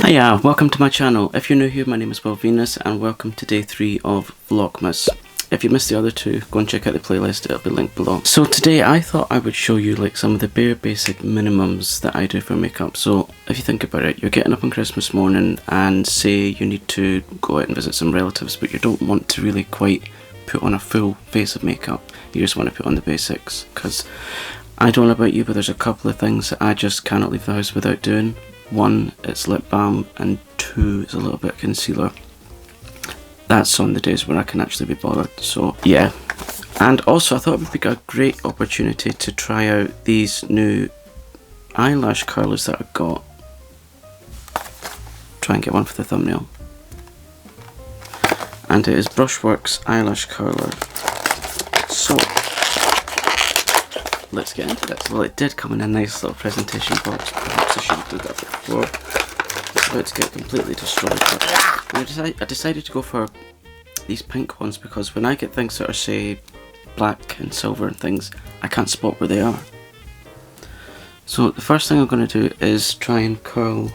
Hiya, welcome to my channel. If you're new here, my name is Will Venus and welcome to day 3 of VLOGMAS. If you missed the other two, go and check out the playlist, it'll be linked below. So today I thought I would show you like some of the bare basic minimums that I do for makeup. So if you think about it, you're getting up on Christmas morning and say you need to go out and visit some relatives, but you don't want to really quite put on a full face of makeup. You just want to put on the basics, because I don't know about you, but there's a couple of things that I just cannot leave the house without doing. One, it's lip balm, and two, it's a little bit of concealer. That's on the days when I can actually be bothered, so yeah. And also I thought it would be a great opportunity to try out these new eyelash curlers that I've got. Try and get one for the thumbnail. And it is Brushworks eyelash curler. So let's get into this. Well, it did come in a nice little presentation box. Perhaps I should have done that before. It's about to get completely destroyed. But I decided to go for these pink ones because when I get things that are, say, black and silver and things, I can't spot where they are. So the first thing I'm going to do is try and curl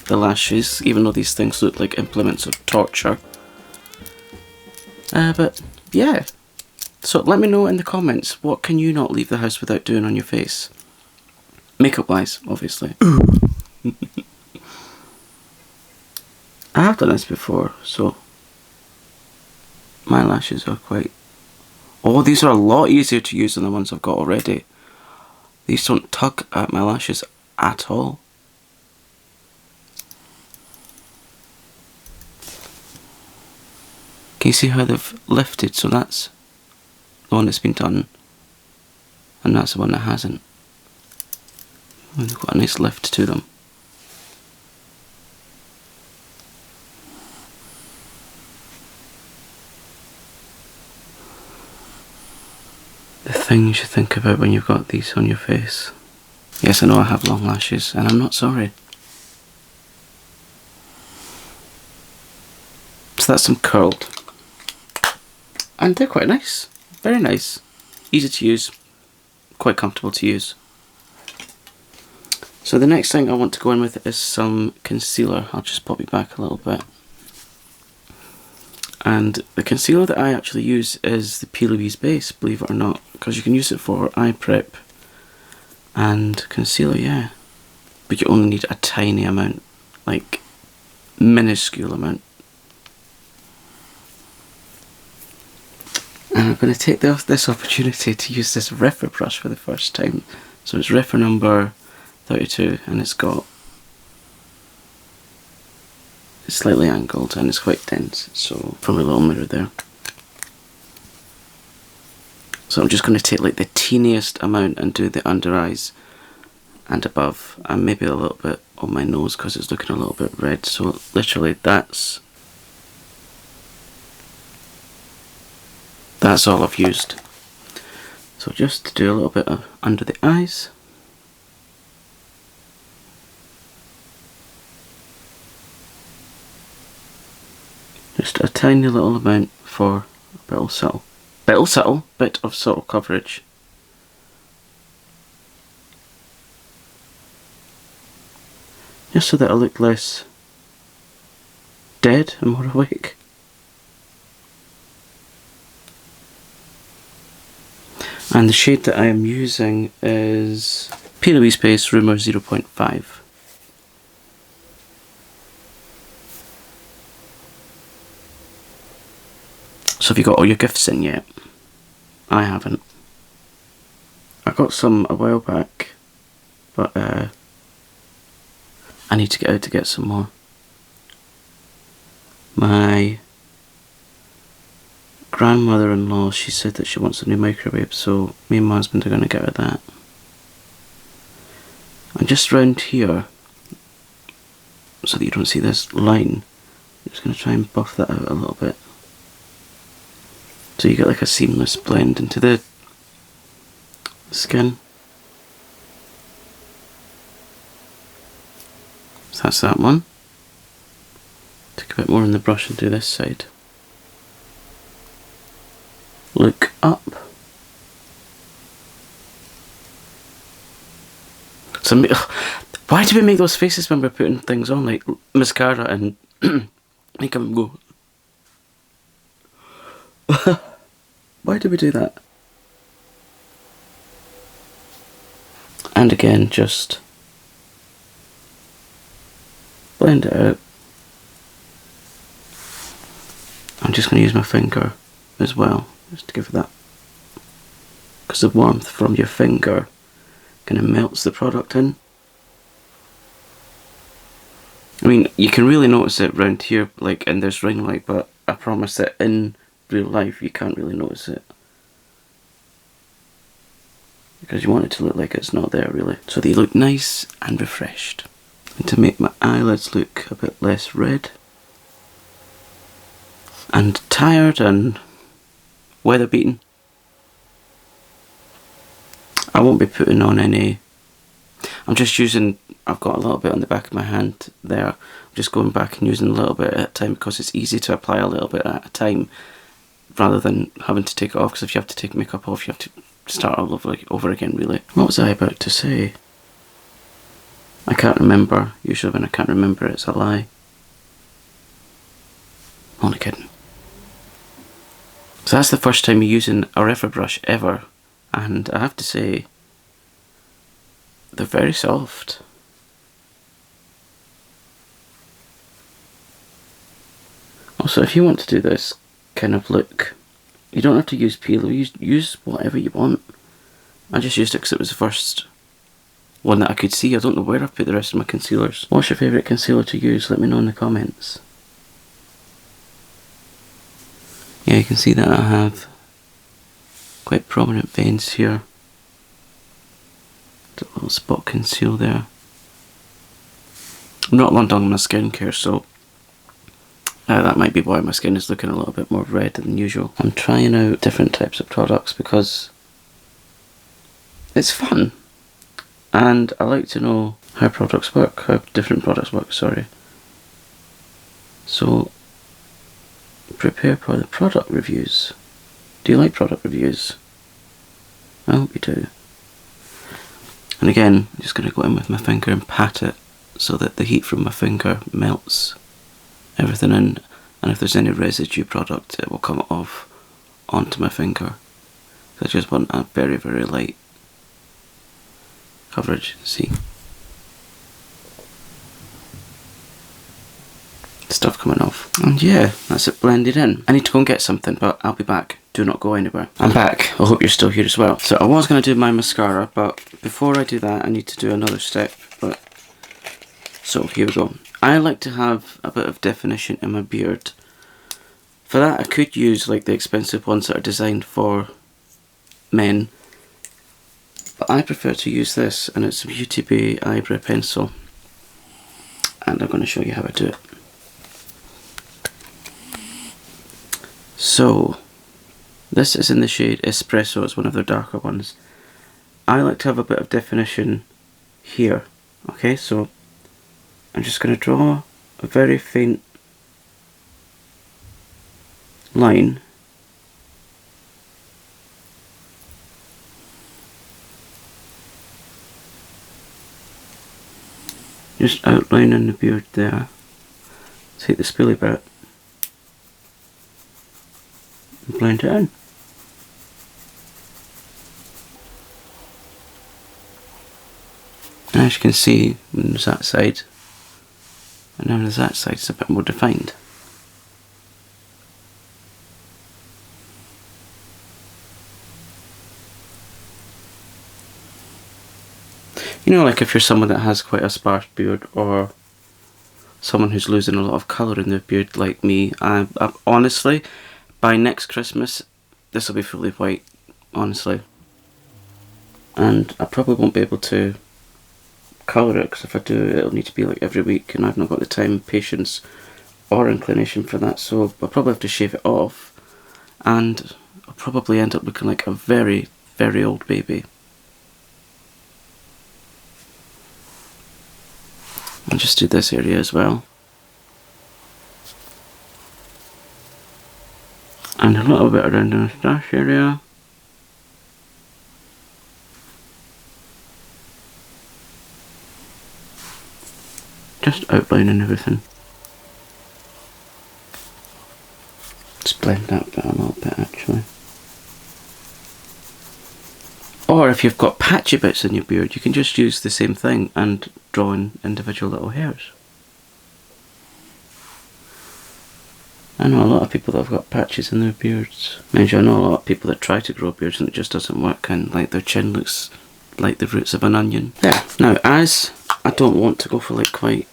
the lashes, even though these things look like implements of torture. But yeah. So let me know in the comments, what can you not leave the house without doing on your face? Makeup wise, obviously. I have done this before, so my lashes are quite... Oh, these are a lot easier to use than the ones I've got already. These don't tug at my lashes at all. Can you see how they've lifted? So that's the one that's been done, and that's the one that hasn't. And they've got a nice lift to them. The things you think about when you've got these on your face. Yes, I know I have long lashes, and I'm not sorry. So that's them curled. And they're quite nice. Very nice. Easy to use. Quite comfortable to use. So the next thing I want to go in with is some concealer. I'll just pop it back a little bit. And the concealer that I actually use is the P.LOUISE base, believe it or not. Because you can use it for eye prep and concealer, yeah. But you only need a tiny amount. Like, minuscule amount. And I'm going to take this opportunity to use this REPHR brush for the first time. So it's REPHR number 32, and it's slightly angled and it's quite dense, so from a little mirror there. So I'm just going to take like the teeniest amount and do the under eyes and above, and maybe a little bit on my nose because it's looking a little bit red. So literally that's all I've used. So just to do a little bit of under the eyes. Just a tiny little amount for a bit of subtle coverage. Just so that I look less dead and more awake. And the shade that I am using is P.LOUISE Base RIMMEL 0.5. So have you got all your gifts in yet? I haven't. I got some a while back, but I need to get out to get some more. My grandmother-in-law, she said that she wants a new microwave, so me and my husband are going to get her that. And just round here, so that you don't see this line, I'm just going to try and buff that out a little bit. So you get like a seamless blend into the skin. So that's that one. Take a bit more on the brush and do this side. Look up. So Why do we make those faces when we're putting things on, like mascara, and make them go? Why do we do that? And again, just blend it out. I'm just going to use my finger as well, just to give it that, because the warmth from your finger kind of melts the product in. I mean, you can really notice it round here, like in this ring light, but I promise that in real life you can't really notice it, because you want it to look like it's not there really, so they look nice and refreshed. And to make my eyelids look a bit less red and tired and weather beaten, I won't be putting on any. I'm just using, I've got a little bit on the back of my hand there. I'm just going back and using a little bit at a time, because it's easy to apply a little bit at a time rather than having to take it off, because if you have to take makeup off you have to start all over again really. What was I about to say? I can't remember. Usually when I can't remember it's a lie. Only kidding. So that's the first time you're using a REPHR brush ever, and I have to say they're very soft. Also, if you want to do this kind of look, you don't have to use P.LOUISE, use whatever you want. I just used it because it was the first one that I could see. I don't know where I've put the rest of my concealers. What's your favourite concealer to use? Let me know in the comments. Yeah, you can see that I have quite prominent veins here. A little spot conceal there. I'm not long done with my skincare, so that might be why my skin is looking a little bit more red than usual. I'm trying out different types of products because it's fun, and I like to know how products work, how different products work, sorry. So, prepare for the product reviews. Do you like product reviews? I hope you do. And again, I'm just going to go in with my finger and pat it so that the heat from my finger melts everything in, and if there's any residue product it will come off onto my finger. So I just want a very, very light coverage. See? Stuff coming off. And yeah, that's it blended in. I need to go and get something, but I'll be back. Do not go anywhere. I'm back. I hope you're still here as well. So I was going to do my mascara, but before I do that I need to do another step. So here we go. I like to have a bit of definition in my beard. For that I could use like the expensive ones that are designed for men, but I prefer to use this, and it's a Beauty Bay eyebrow pencil, and I'm going to show you how I do it. So this is in the shade Espresso, it's one of their darker ones. I like to have a bit of definition here. Okay, so I'm just going to draw a very faint line just outlining the beard there. Take the spilly bit and blend it in. And as you can see, when there's that side, and now there's that side, it's a bit more defined. You know, like if you're someone that has quite a sparse beard, or someone who's losing a lot of colour in their beard like me, I honestly, by next Christmas, this will be fully white, honestly. And I probably won't be able to colour it, because if I do, it'll need to be like every week, and I've not got the time, patience or inclination for that, so I'll probably have to shave it off, and I'll probably end up looking like a very, very old baby. I'll just do this area as well, and a little bit around the moustache area. Just outlining everything. Just blend that bit a little bit actually. Or if you've got patchy bits in your beard, you can just use the same thing and draw in individual little hairs. I know a lot of people that have got patches in their beards. Mind you, I know a lot of people that try to grow beards and it just doesn't work, and like their chin looks like the roots of an onion. Yeah. Now, as I don't want to go for like quite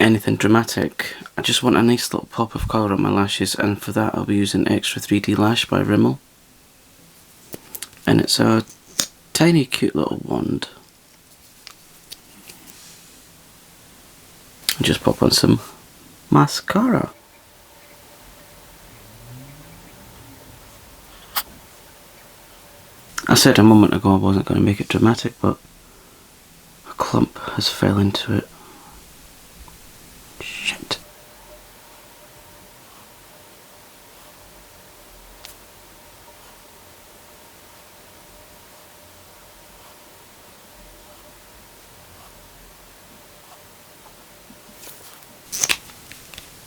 anything dramatic, I just want a nice little pop of colour on my lashes, and for that I'll be using Extra 3D Lash by RIMMEL. And it's a tiny cute little wand. And just pop on some mascara. I said a moment ago I wasn't going to make it dramatic, but a clump has fell into it. Shit.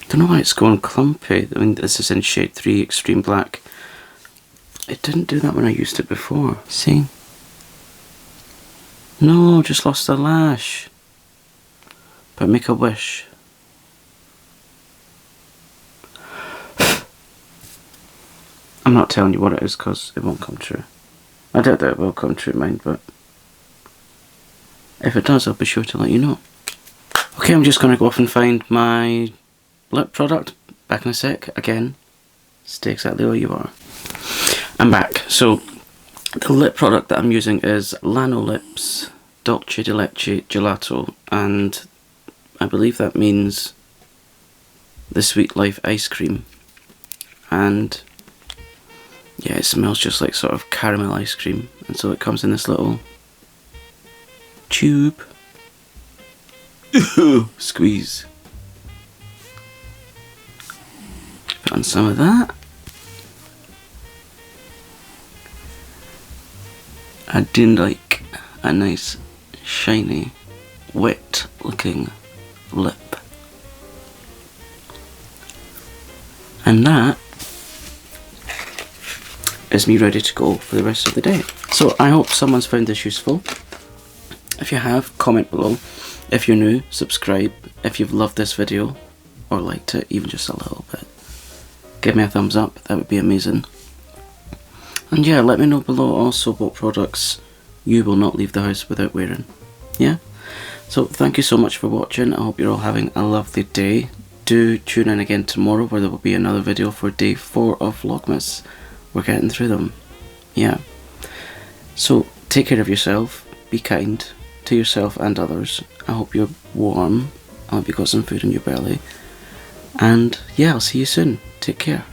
Don't know why it's going clumpy. I mean, this is in shade 3 Extreme Black. It didn't do that when I used it before. See? No, just lost a lash. But make a wish. I'm not telling you what it is because it won't come true. I doubt that it will come true, mind, but if it does, I'll be sure to let you know. Okay, I'm just going to go off and find my lip product. Back in a sec. Again, stay exactly where you are. I'm back. So, the lip product that I'm using is Lanolips Dolce di Leche Gelato, and I believe that means the Sweet Life ice cream. And yeah, it smells just like sort of caramel ice cream, and so it comes in this little tube. Squeeze. Put on some of that. I do like a nice, shiny, wet looking lip. And that is me ready to go for the rest of the day. So I hope someone's found this useful. If you have, comment below. If you're new, subscribe. If you've loved this video, or liked it, even just a little bit, give me a thumbs up, that would be amazing. And yeah, let me know below also what products you will not leave the house without wearing. Yeah? So thank you so much for watching. I hope you're all having a lovely day. Do tune in again tomorrow where there will be another video for day 4 of Vlogmas. We're getting through them. Yeah. So take care of yourself. Be kind to yourself and others. I hope you're warm. I hope you got some food in your belly. And yeah, I'll see you soon. Take care.